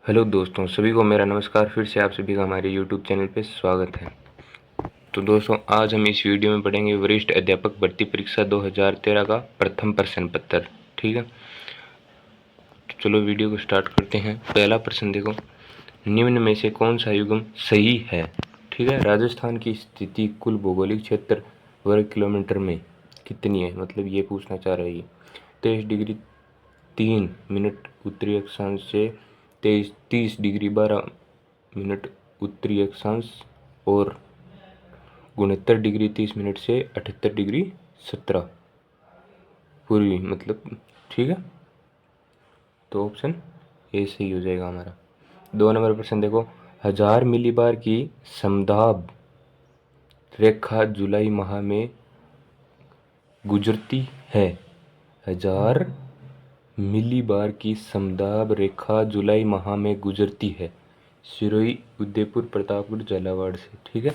Hello दोस्तों, सभी को मेरा नमस्कार। फिर से आप सभी का हमारे यूट्यूब चैनल पे स्वागत है। तो दोस्तों, आज हम इस वीडियो में पढ़ेंगे वरिष्ठ अध्यापक भर्ती परीक्षा 2013 का प्रथम प्रश्न पत्र। ठीक है, तो चलो वीडियो को स्टार्ट करते हैं। पहला प्रश्न देखो, निम्न में से कौन सा युग्म सही है। ठीक है, राजस्थान की स्थिति कुल भौगोलिक क्षेत्र वर्ग किलोमीटर में कितनी है, मतलब ये पूछना चाह रही है। 23 डिग्री 3 मिनट उत्तरी अक्षांश से 30 डिग्री 12 मिनट उत्तरी अक्षांश और 69 डिग्री 30 मिनट से 78 डिग्री 17 पूर्वी, मतलब ठीक है। तो ऑप्शन ए सही हो जाएगा हमारा। 2 नंबर प्रश्न देखो, 1000 मिलीबार की समदाब रेखा जुलाई माह में गुजरती है। 1000 मिलीबार की समदाब रेखा जुलाई माह में गुजरती है सिरोही, उदयपुर, प्रतापगढ़, झालावाड़ से। ठीक है।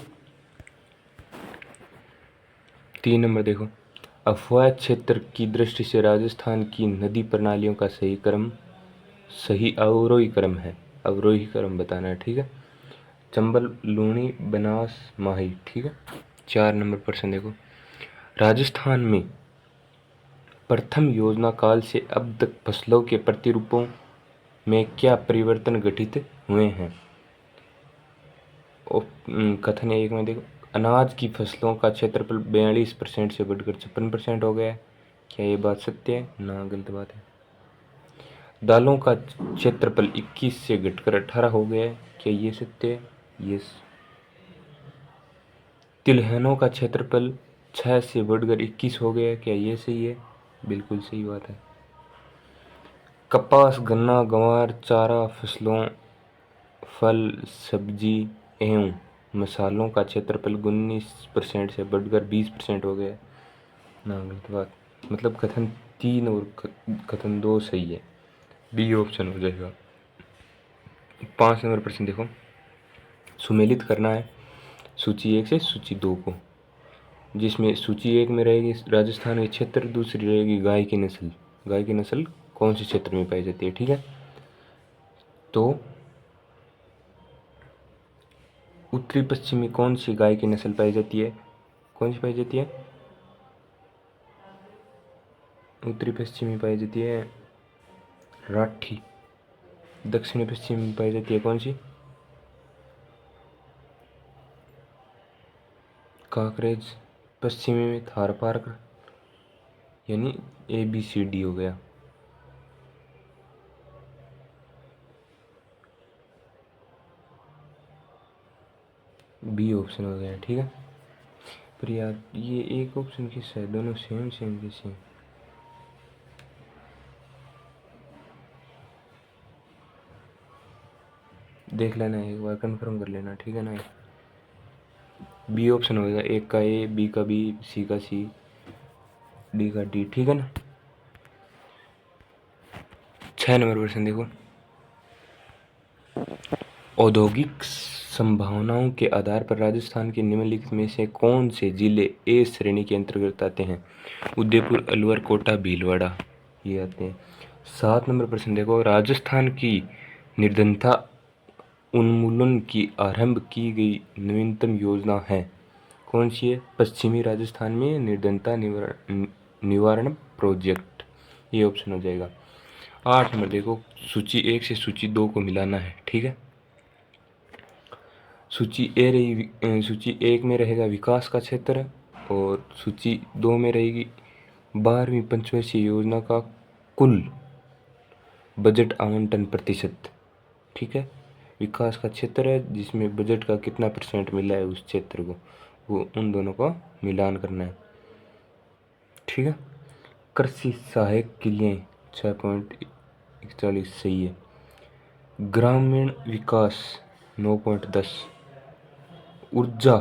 3 नंबर देखो, अफवाह क्षेत्र की दृष्टि से राजस्थान की नदी प्रणालियों का सही अवरोही क्रम है। अवरोही क्रम बताना है। ठीक है। चंबल, लूणी, बनास, माही। ठीक है। 4 नंबर प्रश्न देखो, राजस्थान में प्रथम योजना काल से अब तक फसलों के प्रतिरूपों में क्या परिवर्तन घटित हुए हैं। कथन 1 में देखो, अनाज की फसलों का क्षेत्रफल 42% से बढ़कर 56% हो गया है। क्या ये बात सत्य है? ना, गलत बात है। दालों का क्षेत्रफल 21 से घटकर 18 हो गया है। क्या ये सत्य है? यस। तिलहनों का क्षेत्रफल 6 से बढ़कर 21 हो गया है। क्या ये सही है? बिल्कुल सही बात है। कपास, गन्ना, ग्वार, चारा फसलों, फल, सब्जी एवं मसालों का क्षेत्रफल 19% से बढ़कर 20% हो गया है। ना, गलत बात। मतलब कथन 3 और कथन 2 सही है। बी ऑप्शन हो जाएगा। 5 नंबर प्रश्न देखो, सुमेलित करना है सूची 1 से सूची 2 को, जिसमें सूची 1 में रहेगी राजस्थान के क्षेत्र, दूसरी रहेगी गाय की नस्ल। गाय की नस्ल कौन से क्षेत्र में पाई जाती है। ठीक है। तो उत्तरी पश्चिमी कौन सी गाय की नस्ल पाई जाती है? कौन सी पाई जाती है? उत्तरी पश्चिमी पाई जाती है राठी। दक्षिणी पश्चिम में पाई जाती है कौन सी? काकरेज। पश्चिमी में थारपारकर, यानी ABCD हो गया। बी ऑप्शन हो गया। ठीक है। पर यार ये एक ऑप्शन किस है, दोनों सेम सेम किस है? देख लेना, एक बार कंफर्म कर लेना। ठीक है ना। बी ऑप्शन होगा, एक का ए, बी का बी, सी का सी, डी का डी। ठीक है ना। 6 नंबर प्रश्न देखो, औद्योगिक संभावनाओं के आधार पर राजस्थान के निम्नलिखित में से कौन से जिले ए श्रेणी के अंतर्गत आते हैं। उदयपुर, अलवर, कोटा, भीलवाड़ा ये आते हैं। 7 नंबर प्रश्न देखो, राजस्थान की निर्धनता उन्मूलन की आरंभ की गई नवीनतम योजना है कौन सी है? पश्चिमी राजस्थान में निर्धनता निवारण प्रोजेक्ट। ये ऑप्शन हो जाएगा। 8 नंबर देखो, सूची 1 से सूची 2 को मिलाना है। ठीक है। सूची 1 में रहेगा विकास का क्षेत्र और सूची 2 में रहेगी 12वीं पंचवर्षीय योजना का कुल बजट आवंटन प्रतिशत। ठीक है। विकास का क्षेत्र है जिसमें बजट का कितना % मिला है उस क्षेत्र को, वो उन दोनों का मिलान करना है। ठीक है। कृषि सहायक क्रियाएं 6.41 सही है। ग्रामीण विकास 9.10, ऊर्जा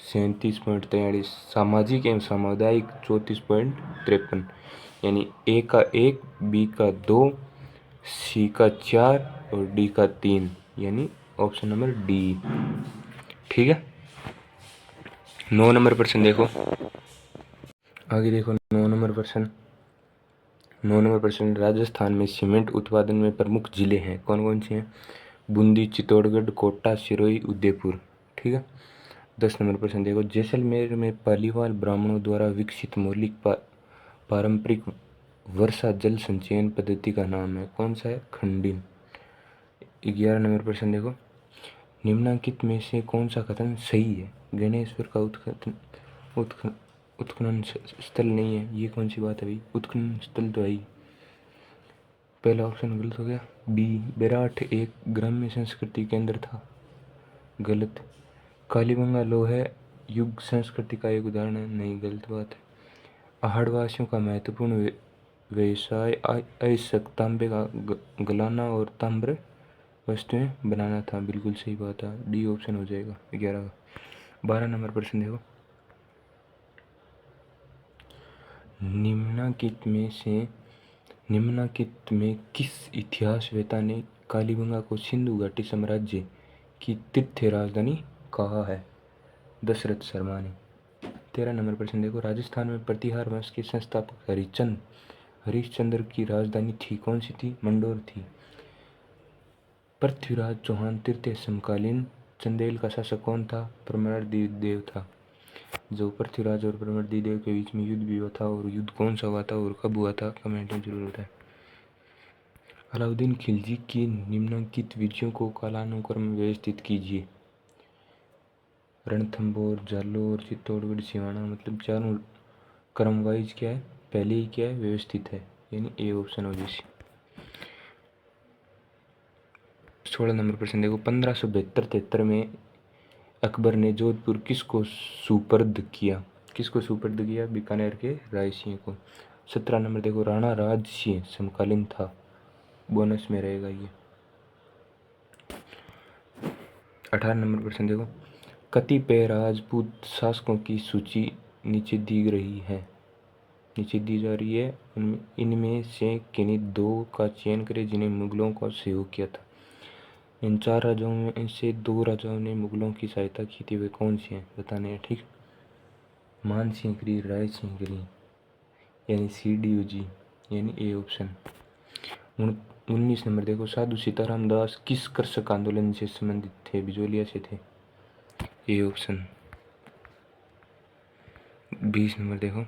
37.43, सामाजिक एवं सामुदायिक 34.53, यानी ए का 1, बी का 2, सी का 4 और डी का 3, यानी ऑप्शन नंबर डी। ठीक है। 9 नंबर प्रश्न देखो, आगे देखो। 9 नंबर प्रश्न, 9 नंबर प्रश्न, राजस्थान में सीमेंट उत्पादन में प्रमुख जिले हैं, कौन कौन से हैं? बूंदी, चित्तौड़गढ़, कोटा, सिरोही, उदयपुर। ठीक है। 10 नंबर प्रश्न देखो, जैसलमेर में पालीवाल ब्राह्मणों द्वारा विकसित मौलिक पारंपरिक वर्षा जल संचयन पद्धति का नाम है, कौन सा है? खंडिन। 11 नंबर प्रश्न देखो, निम्नलिखित में से कौन सा कथन सही है? गणेश्वर का उत्खनन स्थल नहीं है, ये कौन सी बात है भाई? उत्खनन स्थल तो है ही। पहला ऑप्शन गलत हो गया। बी, बेराठ एक ग्राम्य संस्कृति केंद्र था, गलत। कालीबंगा लोहे युग संस्कृति का एक उदाहरण है, नहीं, गलत बात है। पहाड़वासियों का महत्वपूर्ण व्यवसाय अयस्क तांबे का गलाना और ताम्र वस्तुएं बनाना था, बिल्कुल सही बात है, डी ऑप्शन हो जाएगा 11 का। 12 नंबर प्रश्न देखो, निम्नलिखित में किस इतिहासवेत्ता ने कालीबंगा को सिंधु घाटी साम्राज्य की तीर्थ राजधानी कहा है? दशरथ शर्मा ने। 13 नंबर प्रश्न देखो, राजस्थान में प्रतिहार वंश के संस्थापक हरिश्चंद्र की राजधानी थी, कौन सी थी? मंडोर थी। पृथ्वीराज चौहान तृतीय समकालीन चंदेल का शासक कौन था? परमर्दिदेव था। जो पृथ्वीराज और परमर्दिदेव के बीच में युद्ध भी हुआ था, और युद्ध कौन सा हुआ था और कब हुआ था, कमेंट में जरूर बताएं। अलाउद्दीन खिलजी की निम्नलिखित विजयों को कालानुक्रम में व्यवस्थित कीजिए। रणथंभौर, जालोर, चित्तौड़गढ़, सिवाना, मतलब चारों क्रम वाइज क्या है? पहले ही क्या है? व्यवस्थित है, यानी ए ऑप्शन हो जैसे। 16 नंबर प्रश्न देखो, 1572-73 में अकबर ने जोधपुर किसको सुपर्द किया? किसको सुपर्द किया? बीकानेर के राय सिंह को। 17 नंबर देखो, राणा राज सिंह समकालीन था, बोनस में रहेगा ये। 18 नंबर प्रश्न देखो, कतिपय राजपूत शासकों की सूची नीचे दी जा रही है, इनमें से किन्हीं दो का चयन करें जिन्हें मुगलों का सहयोग किया था। इन 4 राजाओं में से 2 राजाओं ने मुगलों की सहायता की थी, वे कौन से हैं बताने हैं, ठीक? मान सिंह गिरी, राय सिंह गिरी, यानी CDUG, यानी ए ऑप्शन। 19 नंबर देखो, साधु सीताराम दास किस कृषक आंदोलन से संबंधित थे? बिजोलिया से थे, ए ऑप्शन। 20 नंबर देखो,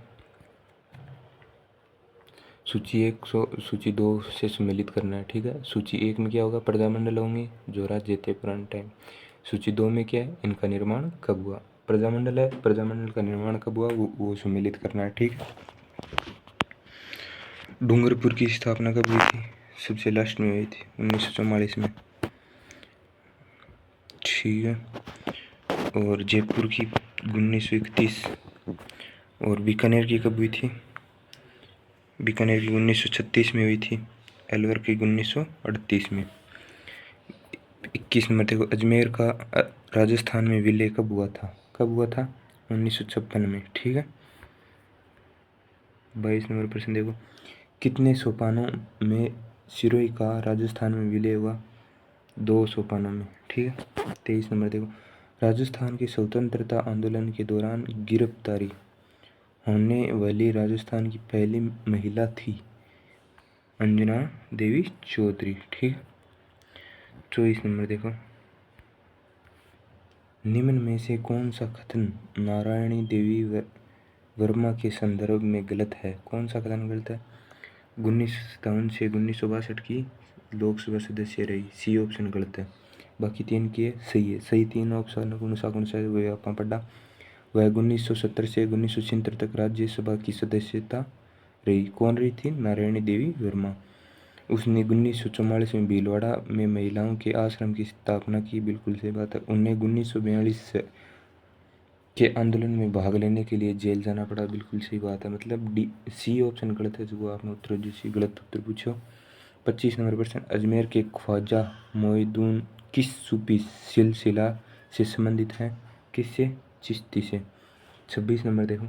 सूची 1 सूची 2 से सम्मिलित करना है, ठीक है। सूची 1 में क्या होगा? प्रजामंडल होंगे जो राज्य थे पुराने टाइम। सूची 2 में क्या है? इनका निर्माण कब हुआ? प्रजामंडल है, प्रजामंडल का निर्माण कब हुआ वो सम्मिलित करना है, ठीक। डूंगरपुर की स्थापना कब हुई थी? सबसे लास्ट में हुई थी 1944 में, ठीक है। और जयपुर की 1931, और बीकानेर की कब हुई थी? बीकानेर की 1936 में हुई थी। अलवर की 1938 में। 21 नंबर देखो, अजमेर का राजस्थान में विलय कब हुआ था? 1956 में, ठीक है। 22 नंबर प्रश्न देखो, कितने सोपानों में सिरोही का राजस्थान में विलय हुआ? 2 सोपानों में, ठीक है। 23 नंबर देखो, राजस्थान के स्वतंत्रता आंदोलन के दौरान गिरफ्तारी होने वाली राजस्थान की पहली महिला थी अंजना देवी चौधरी, ठीक है। 24 नंबर देखो, निम्न में से कौन सा कथन नारायणी देवी वर्मा के संदर्भ में गलत है? कौन सा कथन गलत है? 1957 से 1962 की लोकसभा सदस्य रही, सी ऑप्शन गलत है। बाकी 3 की सही है। सही 3 ऑप्शन कौन सा है वह आपने पढ़ा। वह 1970 से 1976 तक राज्यसभा की सदस्यता रही। कौन रही थी? नारायणी देवी वर्मा। उसने 1944 में भीलवाड़ा में महिलाओं के आश्रम की स्थापना की, बिल्कुल सही बात है। उन्हें 1942 के आंदोलन में भाग लेने के लिए जेल जाना पड़ा, बिल्कुल सही बात है। मतलब सी ऑप्शन गलत है, जो आपने उत्तर जिससे गलत उत्तर पूछो। 25 नंबर प्रश्न, अजमेर के ख्वाजा मोइनुद्दीन किस सूफी सिलसिला से संबंधित है? किससे? चिश्ती से। 26 नंबर देखो,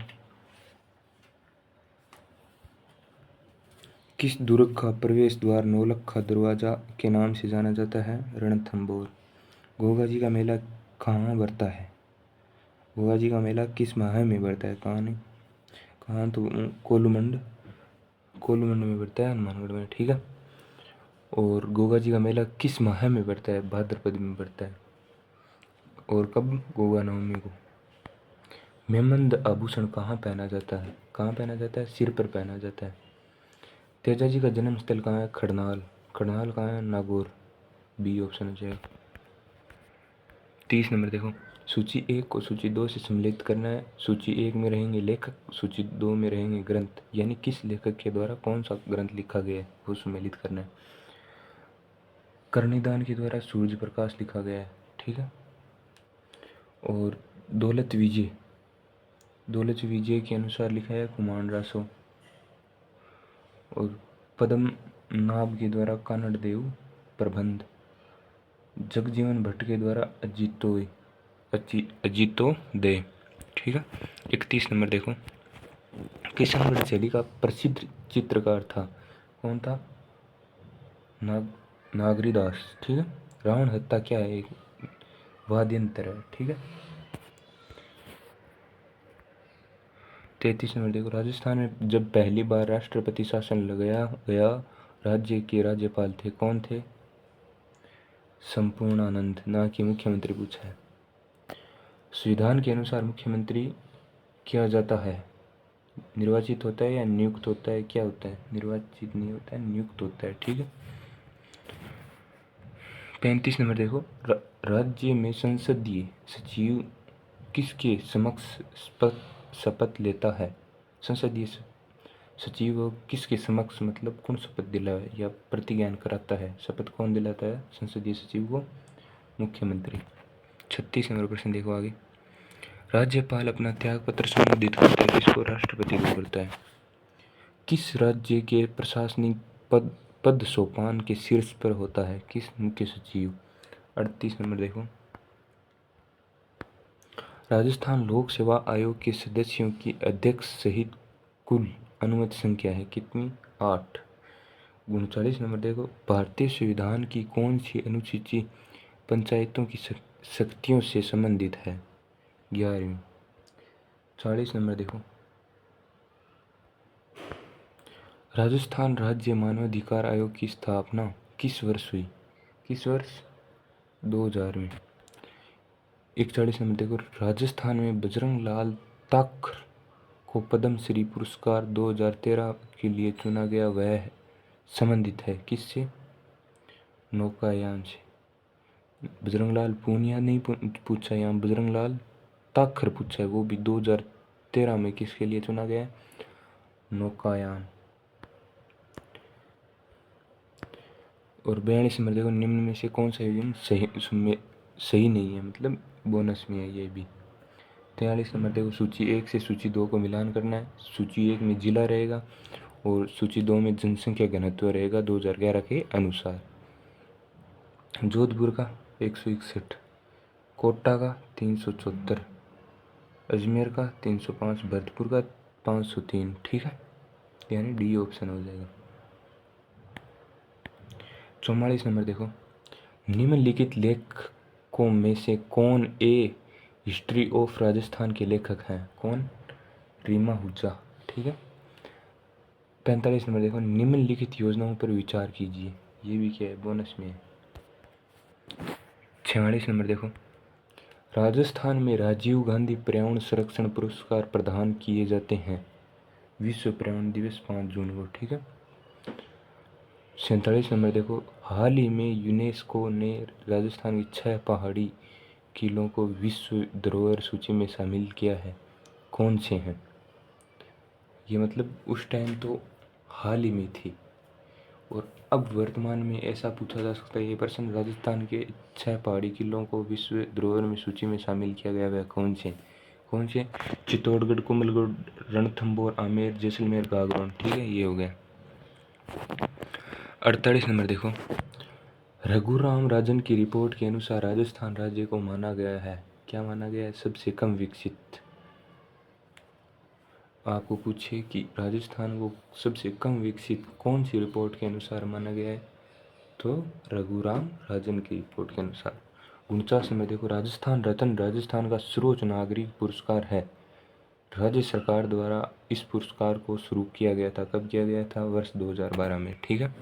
किस दुर्ग का प्रवेश द्वार नौलखा दरवाजा के नाम से जाना जाता है? रणथंभौर। गोगा जी का मेला कहाँ बढ़ता है? गोगा जी का मेला किस माह में बढ़ता है? कहाँ नहीं, कहाँ तो कोलूमंड कोलमंड में पड़ता है, हनुमानगढ़ में, ठीक है। और गोगा जी का मेला किस माह में पड़ता है? भाद्रपद में पड़ता है। और कब? गोगा नवमी को। मेमंद आभूषण कहाँ पहना जाता है? कहाँ पहना जाता है? सिर पर पहना जाता है। तेजा जी का जन्म स्थल कहाँ है? खड़नाल। खड़नाल कहाँ है? नागौर। बी ऑप्शन हो जाएगा। 30 नंबर देखो, सूची 1 को सूची 2 से सम्मिलित करना है। सूची 1 में रहेंगे लेखक, सूची 2 में रहेंगे ग्रंथ, यानी किस लेखक के द्वारा कौन सा ग्रंथ लिखा गया है वो सम्मिलित करना है। कर्णिदान के द्वारा सूर्य प्रकाश लिखा गया है, ठीक है। और दौलत विजय के अनुसार लिखा है कुमार रासो। और पद्मनाभ के द्वारा कानड़ देव प्रबंध। जगजीवन भट्ट के द्वारा अजितोदय, ठीक है। 31 नंबर देखो, किशनगढ़ शैली का प्रसिद्ध चित्रकार था, कौन था? नागरीदास, ठीक है। रावण हत्या क्या है? एक वाद्यंत्र है, ठीक है। 33 नंबर देखो, राजस्थान में जब पहली बार राष्ट्रपति शासन लगाया गया, राज्य के राज्यपाल थे, कौन थे? संपूर्णानंद, ना कि मुख्यमंत्री पूछा है। संविधान के अनुसार मुख्यमंत्री किया जाता है, निर्वाचित होता है या नियुक्त होता है? क्या होता है? निर्वाचित नहीं होता है, नियुक्त होता है, ठीक है। 35 नंबर देखो, राज्य में संसदीय सचिव किसके समक्ष शपथ लेता है? संसदीय सचिव किसके समक्ष, मतलब कौन शपथ दिलाए या प्रतिज्ञान कराता है? शपथ कौन दिलाता है संसदीय सचिव को? मुख्यमंत्री। 36 नंबर प्रश्न देखो आगे, राज्यपाल अपना त्याग पत्र संबोधित करता है किसको? राष्ट्रपति को करता है। किस राज्य के प्रशासनिक पद सोपान के शीर्ष पर होता है? किस? मुख्य सचिव। 38 नंबर देखो, राजस्थान लोक सेवा आयोग के सदस्यों की अध्यक्ष सहित कुल अनुमति संख्या है कितनी? 8। 39 नंबर देखो, भारतीय संविधान की कौन सी अनुसूची पंचायतों की शक्तियों से संबंधित है? 11वीं। 40 नंबर देखो, राजस्थान राज्य मानवाधिकार आयोग की स्थापना किस वर्ष हुई? किस वर्ष? 2000 में। 41 नंबर देखो, राजस्थान में बजरंग लाल ताखर को पद्म श्री पुरस्कार 2013 के लिए चुना गया, वह संबंधित है किससे? नौकायान से। बजरंग लाल पूनिया नहीं पूछा, यहाँ बजरंग लाल ताखर पूछा है, वो भी 2013 में किसके लिए चुना गया? नौकायान। और 42 नंबर देखो, निम्न में से कौन सा योजन सही नहीं है, मतलब बोनस में है ये भी। 43 नंबर देखो, सूची 1 से सूची 2 को मिलान करना है। सूची 1 में जिला रहेगा और सूची 2 में जनसंख्या घनत्व रहेगा 2011 के अनुसार। जोधपुर का 161, कोटा का 374, अजमेर का 305, भरतपुर का 503, ठीक है, यानी डी ऑप्शन हो जाएगा। 44 नंबर देखो, निम्नलिखित लेखकों में से कौन ए हिस्ट्री ऑफ राजस्थान के लेखक हैं? कौन? रीमा हुज्जा, ठीक है। 45 नंबर देखो, निम्नलिखित योजनाओं पर विचार कीजिए, ये भी क्या है? बोनस में है। 46 नंबर देखो, राजस्थान में राजीव गांधी पर्यावरण संरक्षण पुरस्कार प्रदान किए जाते हैं, विश्व पर्यावरण दिवस 5 जून को, ठीक है। 47 नंबर देखो, हाल ही में यूनेस्को ने राजस्थान की 6 पहाड़ी किलों को विश्व धरोहर सूची में शामिल किया है, कौन से हैं? ये मतलब उस टाइम तो हाल ही में थी, और अब वर्तमान में ऐसा पूछा जा सकता है ये प्रश्न, राजस्थान के 6 पहाड़ी किलों को विश्व धरोहर में सूची में शामिल किया गया, वह कौन से? कौन से? चित्तौड़गढ़, कुंभलगढ़, रणथंभौर, आमेर, जैसलमेर, गागरोन, ठीक है, ये हो गया। 48 नंबर देखो, रघुराम राजन की रिपोर्ट के अनुसार राजस्थान राज्य को माना गया है, क्या माना गया है? सबसे कम विकसित। आपको पूछे कि राजस्थान को सबसे कम विकसित कौन सी रिपोर्ट के अनुसार माना गया है, तो रघुराम राजन की रिपोर्ट के अनुसार। 49 में देखो, राजस्थान रत्न राजस्थान का सर्वोच्च नागरिक पुरस्कार है, राज्य सरकार द्वारा इस पुरस्कार को शुरू किया गया था। कब किया गया था? वर्ष 2012 में। ठीक है।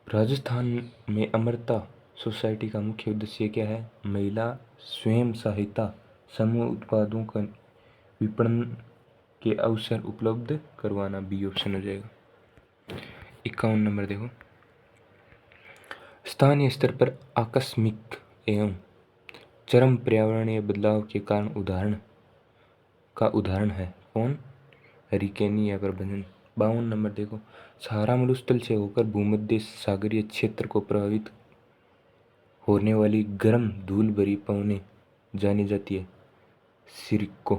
राजस्थान में अमृता सोसाइटी का मुख्य उद्देश्य क्या है? महिला स्वयं सहायता समूह उत्पादों का विपणन के अवसर उपलब्ध करवाना। बी ऑप्शन हो जाएगा। 51 नंबर देखो, स्थानीय स्तर पर आकस्मिक एवं चरम पर्यावरणीय बदलाव के कारण उदाहरण है कौन? हरिकेन या प्रबंधन। 52 नंबर देखो, सहारा मरुस्थल से होकर भूमध्य सागरीय क्षेत्र को प्रभावित होने वाली गर्म धूल भरी पवनें जानी जाती है सिरको।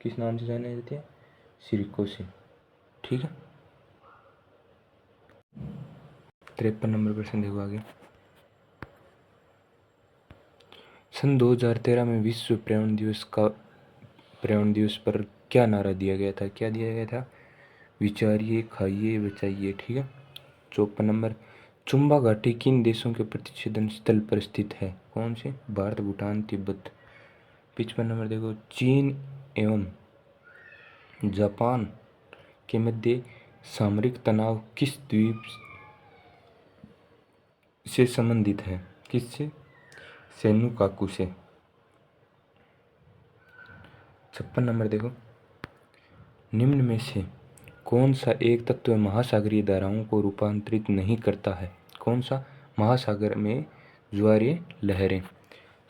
किस नाम से जानी जाती है? सिरको से। ठीक है। 53 नंबर प्रश्न देखो आगे। सन 2013 में विश्व पर्यावरण दिवस पर क्या नारा दिया गया था? क्या दिया गया था? विचारिए, खाइए, बचाइए। ठीक है। 54 नंबर, चुम्बा घाटी किन देशों के प्रतिच्छेदन स्थल पर स्थित है? कौन से? भारत, भूटान, तिब्बत। 55 नंबर देखो, चीन एवं जापान के मध्य सामरिक तनाव किस द्वीप से संबंधित है? किससे? सेनुकाकू से। 56 नंबर देखो, निम्न में से कौन सा एक तत्व महासागरीय धाराओं को रूपांतरित नहीं करता है? कौन सा? महासागर में ज्वारीय लहरें।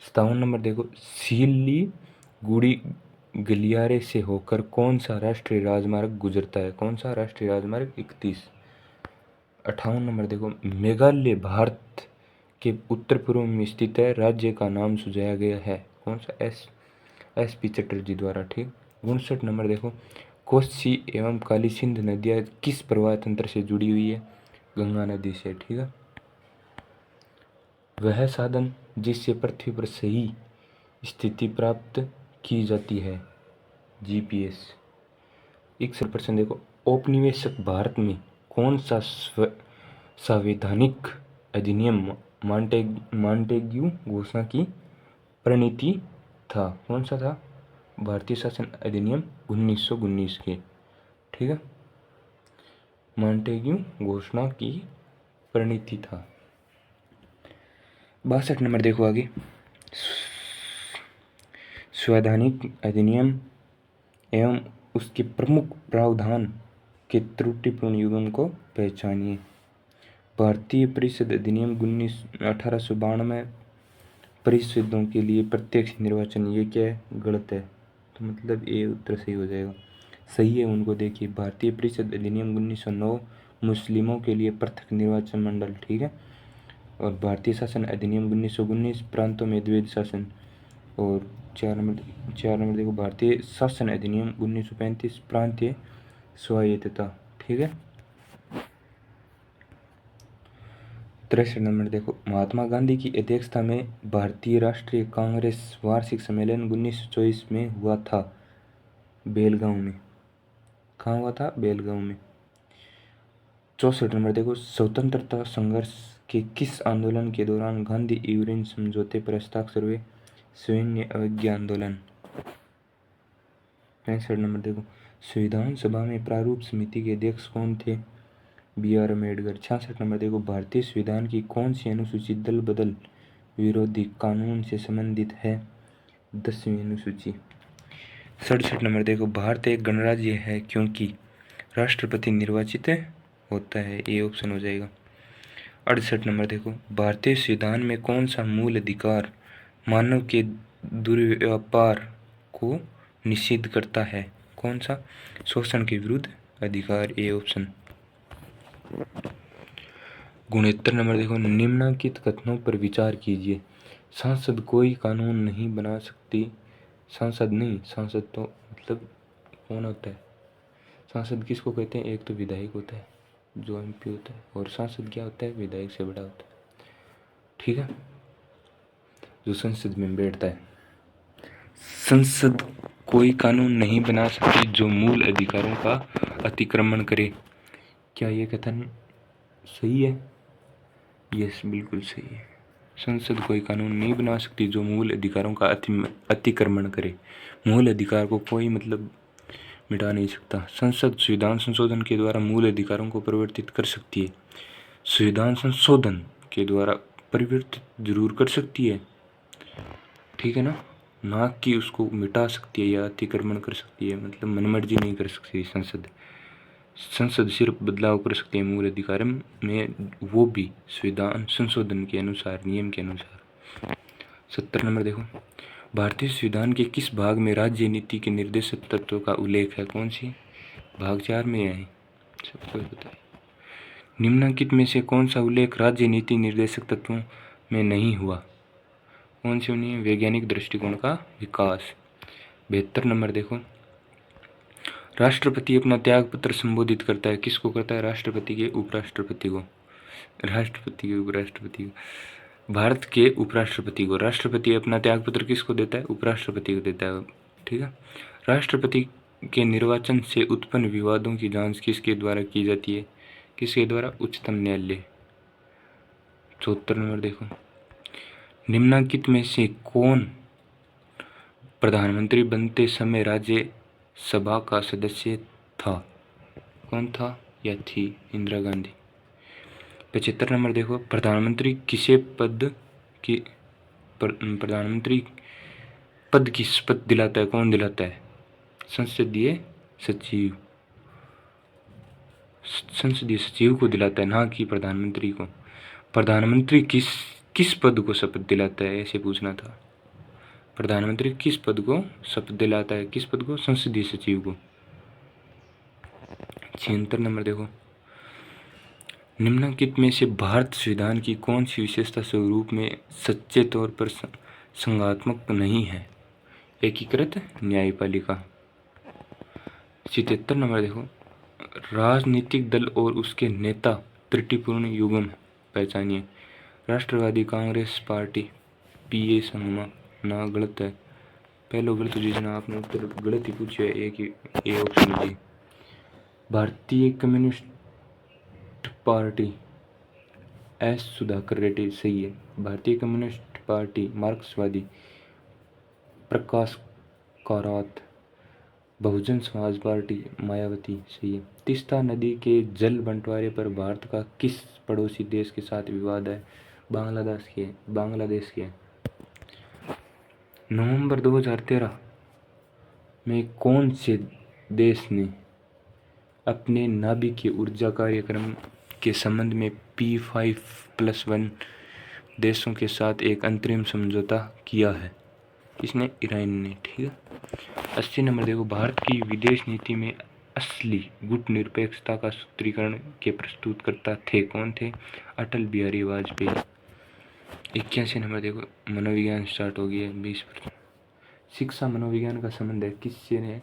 57 नंबर देखो, सिलीगुड़ी गलियारे से होकर कौन सा राष्ट्रीय राजमार्ग गुजरता है? कौन सा? राष्ट्रीय राजमार्ग 31। 58 नंबर देखो, मेघालय भारत के उत्तर पूर्व में स्थित है, राज्य का नाम सुझाया गया है। कौन सा? एस पी चटर्जी द्वारा। ठीक। 59 नंबर देखो, कोसी एवं काली सिंध नदियाँ किस प्रवाह तंत्र से जुड़ी हुई है? गंगा नदी से। ठीक है। वह साधन जिससे पृथ्वी पर सही स्थिति प्राप्त की जाती है? जीपीएस। 61% देखो, औपनिवेशिक भारत में कौन सा संवैधानिक अधिनियम मॉन्टेग्यू घोषणा की प्रणीति था? कौन सा था? भारतीय शासन अधिनियम 1919 के। ठीक है। मॉन्टेग्यू घोषणा की प्रणीति था। 62 नंबर देखो आगे, संवैधानिक अधिनियम एवं उसके प्रमुख प्रावधान के त्रुटिपूर्ण युग्म को पहचानिए। भारतीय परिषद अधिनियम 1892 परिषदों के लिए प्रत्यक्ष निर्वाचन, ये क्या है? गलत है। तो मतलब ये उत्तर सही हो जाएगा। सही है उनको देखिए, भारतीय परिषद अधिनियम 1909 मुस्लिमों के लिए पृथक निर्वाचन मंडल। ठीक है। और भारतीय शासन अधिनियम 1919 प्रांतों में द्वैध शासन। और 4 नंबर देखो, भारतीय शासन अधिनियम 1935 प्रांतीय स्वायत्तता। ठीक है। 63 नंबर देखो, महात्मा गांधी की अध्यक्षता में भारतीय राष्ट्रीय कांग्रेस वार्षिक सम्मेलन 1924 में हुआ था, बेलगांव में। कहाँ हुआ था? बेलगांव में। 64 नंबर देखो, स्वतंत्रता संघर्ष के किस आंदोलन के दौरान गांधी इरविन समझौते पर हस्ताक्षर हुए? सैन्य अवज्ञा आंदोलन। 65 नंबर देखो, संविधान सभा में प्रारूप समिति के अध्यक्ष कौन थे? BR अम्बेडकर। 66 नंबर देखो, भारतीय संविधान की कौन सी अनुसूची दल बदल विरोधी कानून से संबंधित है? 10वीं अनुसूची। 67 नंबर देखो, भारत एक गणराज्य है क्योंकि राष्ट्रपति निर्वाचित होता है। ए ऑप्शन हो जाएगा। 68 नंबर देखो, भारतीय संविधान में कौन सा मूल अधिकार मानव के दुर्व्यापार को निषिद्ध करता है? कौन सा? शोषण के विरुद्ध अधिकार। A option. 69 नंबर देखो, निम्नलिखित कथनों पर विचार कीजिए। सांसद कोई कानून नहीं बना सकती। सांसद नहीं, सांसद तो मतलब कौन होता है? सांसद किसको कहते हैं? एक तो विधायक होता है जो MP होता है, और सांसद क्या होता है? विधायक से बड़ा होता है। ठीक है। जो संसद में बैठता है। संसद कोई कानून नहीं बना सकती जो मूल अधिकारों का अतिक्रमण करे। क्या ये कथन सही है? यस, बिल्कुल सही है। संसद कोई कानून नहीं बना सकती जो मूल अधिकारों का अतिक्रमण करे। मूल अधिकार को कोई मतलब मिटा नहीं सकता। संसद संविधान संशोधन के द्वारा मूल अधिकारों को परिवर्तित कर सकती है। संविधान संशोधन के द्वारा परिवर्तित जरूर कर सकती है, ठीक है ना कि उसको मिटा सकती है या अतिक्रमण कर सकती है, मतलब मनमर्जी नहीं कर सकती संसद। संसद सिर्फ बदलाव कर सकती है मूल अधिकार में, वो भी संविधान संशोधन के अनुसार, नियम के अनुसार। 70 नंबर देखो, भारतीय संविधान के किस भाग में राज्य नीति के निर्देशक तत्वों का उल्लेख है? कौन सी? भाग 4 में है, सबको पता है। निम्नलिखित में से कौन सा उल्लेख राज्य नीति निर्देशक तत्वों में नहीं हुआ? कौन सी नहीं है? वैज्ञानिक दृष्टिकोण का विकास। 72 नंबर देखो, राष्ट्रपति अपना त्याग पत्र संबोधित करता है, किसको करता है? राष्ट्रपति के उपराष्ट्रपति को। राष्ट्रपति के उपराष्ट्रपति को, भारत के उपराष्ट्रपति को। राष्ट्रपति अपना त्याग पत्र किसको देता है? उपराष्ट्रपति को देता है, ठीक है। राष्ट्रपति के निर्वाचन से उत्पन्न विवादों की जांच किसके द्वारा की जाती है? किसके द्वारा? उच्चतम न्यायालय। 74 नंबर देखो, निम्नलिखित में से कौन प्रधानमंत्री बनते समय राज्यसभा का सदस्य था? कौन था या थी? इंदिरा गांधी। 75 नंबर देखो, प्रधानमंत्री पद की शपथ दिलाता है? कौन दिलाता है? संसदीय सचिव। संसदीय सचिव को दिलाता है, ना कि प्रधानमंत्री को। प्रधानमंत्री किस पद को शपथ दिलाता है, ऐसे पूछना था। प्रधानमंत्री किस पद को शपथ दिलाता है? किस पद को? संसदीय सचिव को। 76 नंबर देखो, निम्नलिखित में से भारत संविधान की कौन सी विशेषता स्वरूप में सच्चे तौर पर संघात्मक नहीं है? एकीकृत न्यायपालिका। 77 नंबर देखो, राजनीतिक दल और उसके नेता त्रुटिपूर्ण युग्म पहचानिए। राष्ट्रवादी कांग्रेस पार्टी, पीए संगमा। ना गलत है, पहले गलत जिसने आपने उत्तर गलत ही पूछा है, एक ही ए ऑप्शन जी। भारतीय communist party, S Sudhakar Reddy सही है। भारतीय कम्युनिस्ट पार्टी, मार्क्सवादी, प्रकाश कारात। बहुजन समाज पार्टी, मायावती सही है। तीस्ता नदी के जल बंटवारे पर भारत का किस पड़ोसी देश के साथ विवाद है? बांग्लादेश के। नवंबर 2013 में कौन से देश ने अपने नाभिकीय ऊर्जा कार्यक्रम के संबंध में P5+1 देशों के साथ एक अंतरिम समझौता किया है? किसने? ईरान ने, ठीक है। 80 नंबर देखो, भारत की विदेश नीति में असली गुटनिरपेक्षता का सूत्रीकरण के प्रस्तुतकर्ता थे? कौन थे? अटल बिहारी वाजपेयी। 81 नंबर देखो, मनोविज्ञान स्टार्ट हो गया है 20%। शिक्षा मनोविज्ञान का संबंध है किससे है?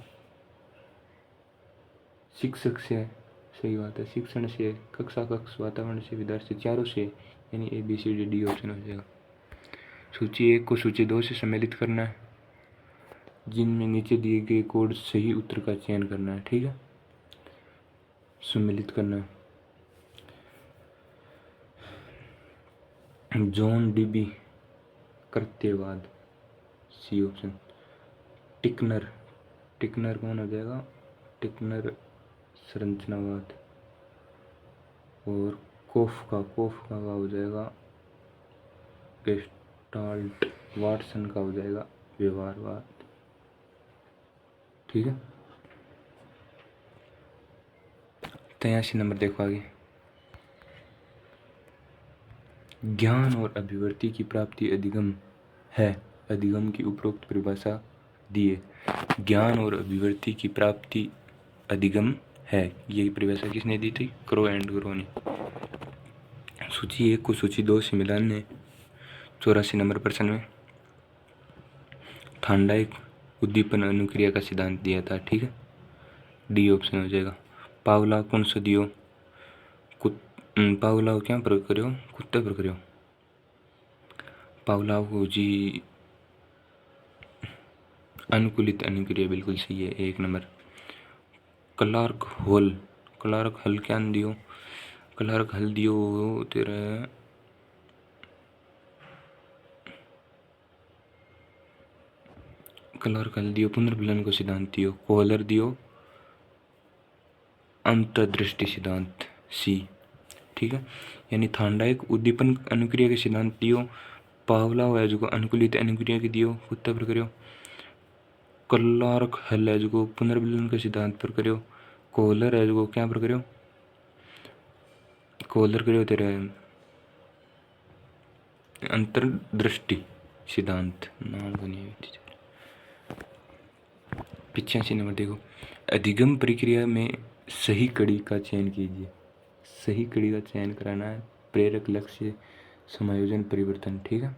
शिक्षक से, सही बात है। शिक्षण से, कक्षा कक्ष, वातावरण से, विद्यार्थी से, चारों से, यानी ABCD ऑप्शन हो जाएगा। सूची 1 को सूची 2 से सम्मिलित करना है, जिनमें नीचे दिए गए कोड सही उत्तर का चयन करना है, ठीक है। सम्मिलित करना है। जॉन डीबी कृत्यवाद, सी ऑप्शन। टिकनर कौन हो जाएगा? टिकनर संरचनावाद। और कोफका का हो जाएगा गेस्टाल्ट। वाटसन का हो जाएगा व्यवहारवाद, ठीक है। 83 नंबर देखो आगे, ज्ञान और अभिव्यक्ति की प्राप्ति अधिगम है। अधिगम की उपरोक्त परिभाषा दिए। ज्ञान और अभिव्यक्ति की प्राप्ति अधिगम है, ये परिभाषा किसने दी थी? क्रो एंड ग्रो ने। सूची 1 को सूची 2 से मिलान ने 84 नंबर प्रश्न में थांडाइक उद्दीपन अनुक्रिया का सिद्धांत दिया था, ठीक है। डी ऑप्शन हो जाएगा। पावला कौन सा दियो? पावलाव क्या प्रयोग करो? कुत्ते पर करो। पावलाव को जी अनुकूलित अनुक्रिया बिल्कुल सही है, 1 नंबर। क्लार्क हल क्या दियो? क्लार्क हल दियो तेरा कलर दियो, पुनर्मिलन को सिद्धांत दियो, कोहलर दियो अंतर्दृष्टि सिद्धांत सी। ठीक है, यानी थांडाइक उद्दीपन अनुक्रिया के सिद्धांत दियो, पावलोव है जो अनुकूलित अनुक्रिया के दियो कुत्ता पर करो, क्लार्क हल है जो पुनर्मिलन के सिद्धांत पर करो, कोहलर है जो क्या पर करो, कोहलर करो तेरे अंतर्दृष्टि सिद्धांत नाम बनिए। 85 नंबर देखो, अधिगम प्रक्रिया में सही कड़ी का चयन कीजिए। सही कड़ी का चयन कराना है, प्रेरक लक्ष्य समायोजन परिवर्तन। ठीक है,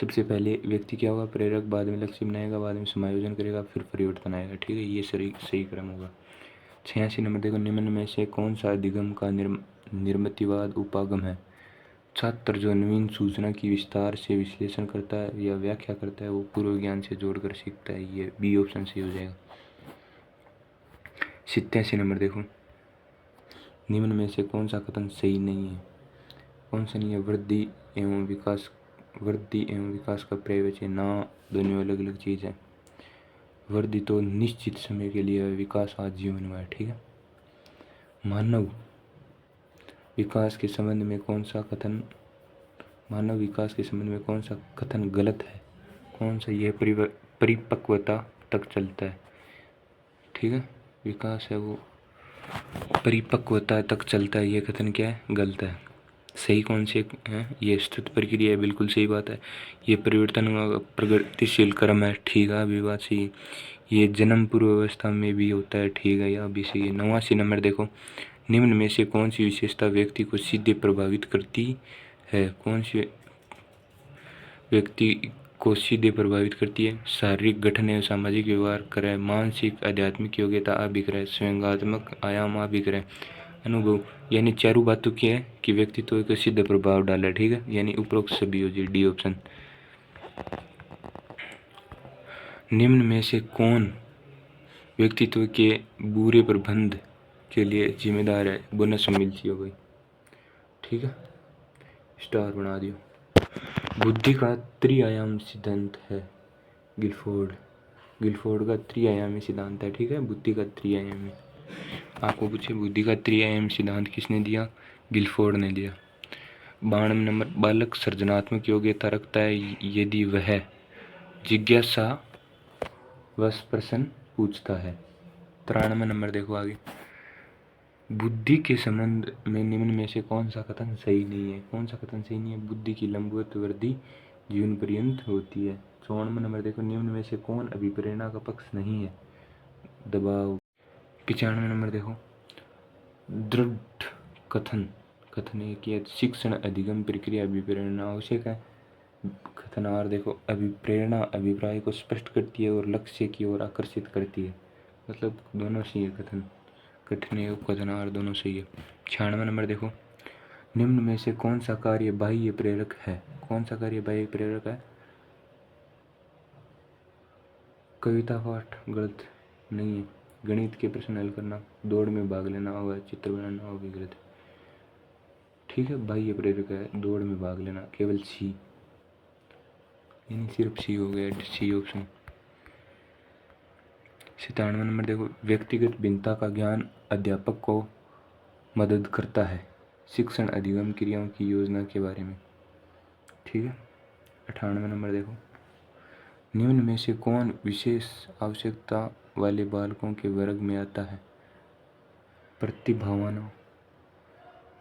सबसे पहले व्यक्ति क्या होगा, प्रेरक, बाद में लक्ष्य बनाएगा, बाद में समायोजन करेगा, फिर परिवर्तन आएगा। ठीक है, ये सही क्रम होगा। 86 नंबर देखो, निम्न में से कौन सा अधिगम का निर्मितिवाद उपागम है। छात्र जो नवीन सूचना की विस्तार से विश्लेषण करता है या व्याख्या करता है वो पूर्व ज्ञान से जोड़कर सीखता है। ये बी ऑप्शन सही हो जाएगा। 87 नंबर देखो, निम्न में से कौन सा कथन सही नहीं है। कौन सा नहीं है, वृद्धि एवं विकास का पर्यायवाची ना, दोनों अलग अलग चीज़ है। वृद्धि तो निश्चित समय के लिए है, विकास आजीवन में है। ठीक है, मानव विकास के संबंध में कौन सा कथन गलत है। कौन सा, यह परिपक्वता तक चलता है। ठीक है, विकास है वो परिपक्वता तक चलता है, ये कथन क्या है, गलत है। सही कौन से है, ये स्थित प्रक्रिया है, बिल्कुल सही बात है। ये परिवर्तन प्रगतिशील क्रम है, ठीक है, अभी बात सही। ये जन्म पूर्व अवस्था में भी होता है, ठीक है, यह भी सही है। 89 नंबर देखो, निम्न में से कौन सी विशेषता व्यक्ति को सीधे प्रभावित करती है। कौन सी व्यक्ति को सीधे प्रभावित करती है। शारीरिक गठन एवं सामाजिक व्यवहार करे, मानसिक आध्यात्मिक योग्यता अभिक्रय, स्वयंगात्मक आयाम अभिक्रय, अनुभव, यानी चारों बातों की है कि व्यक्तित्व का सीधे प्रभाव डाला। ठीक है, यानी उपरोक्त सभी हो जाए, डी ऑप्शन। निम्न में से कौन व्यक्तित्व के बुरे प्रबंध के लिए जिम्मेदार है। बोनस मिल चाहिए भाई। ठीक है, स्टार बना दियो। बुद्धि का त्रिआयाम सिद्धांत है गिलफोर्ड का त्रिआयामी सिद्धांत है। ठीक है, बुद्धि का त्रिआयामी, आपको पूछे बुद्धि का त्रिआयामी सिद्धांत किसने दिया, गिलफोर्ड ने दिया। 92 नंबर, बालक सृजनात्मक योग्यता रखता है यदि वह जिज्ञासा वश प्रश्न पूछता है। 93 नंबर देखो आगे, बुद्धि के संबंध में निम्न में से कौन सा कथन सही नहीं है। कौन सा कथन सही नहीं है, बुद्धि की लंबवत वृद्धि जीवन पर्यंत होती है। 54 नंबर देखो, निम्न में से कौन अभिप्रेरणा का पक्ष नहीं है, दबाव। 95 नंबर देखो, दृढ़ कथन एक है, शिक्षण अधिगम प्रक्रिया अभिप्रेरणा आवश्यक है। कथन आर देखो, अभिप्रेरणा अभिप्राय को स्पष्ट करती है और लक्ष्य की ओर आकर्षित करती है। मतलब दोनों सही है, कथन ए कथन आर दोनों सही है। 96 नंबर देखो, निम्न में से कौन सा कार्य बाह्य प्रेरक है। कौन सा कार्य बाह्य प्रेरक है, कविता पाठ गलत नहीं है, गणित के प्रश्न हल करना, दौड़ में भाग लेना और चित्र बनाना वो भी गलत है। ठीक है, बाह्य प्रेरक है दौड़ में भाग लेना, केवल सी, यानी सिर्फ सी हो गया, सी ऑप्शन। 97 नंबर देखो, व्यक्तिगत भिन्नता का ज्ञान अध्यापक को मदद करता है शिक्षण अधिगम क्रियाओं की योजना के बारे में। ठीक है, 98 नंबर देखो, निम्न में से कौन विशेष आवश्यकता वाले बालकों के वर्ग में आता है। प्रतिभावान,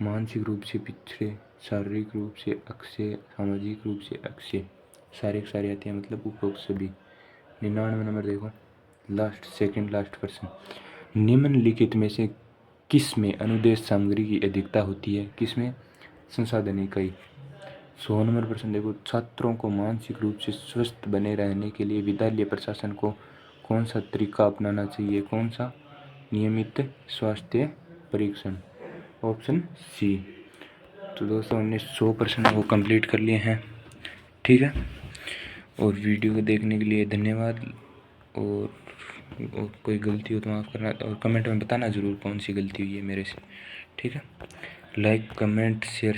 मानसिक रूप से पिछड़े, शारीरिक रूप से अक्षय, सामाजिक रूप से अक्षय, सारे आते हैं, मतलब उपरोक्त सभी। 99 नंबर देखो, सेकंड लास्ट प्रश्न, निम्नलिखित में से किस में अनुदेश सामग्री की अधिकता होती है। किस में, संसाधन इकाई। 100 नंबर प्रश्न देखो, छात्रों को मानसिक रूप से स्वस्थ बने रहने के लिए विद्यालय प्रशासन को कौन सा तरीका अपनाना चाहिए। कौन सा, नियमित स्वास्थ्य परीक्षण, ऑप्शन सी। तो दोस्तों हमने 100 प्रश्न वो कंप्लीट कर लिए हैं। ठीक है, और वीडियो को देखने के लिए धन्यवाद। और कोई गलती हो तो माफ़ करना, और कमेंट में बताना ज़रूर कौन सी गलती हुई है मेरे से। ठीक है, लाइक कमेंट शेयर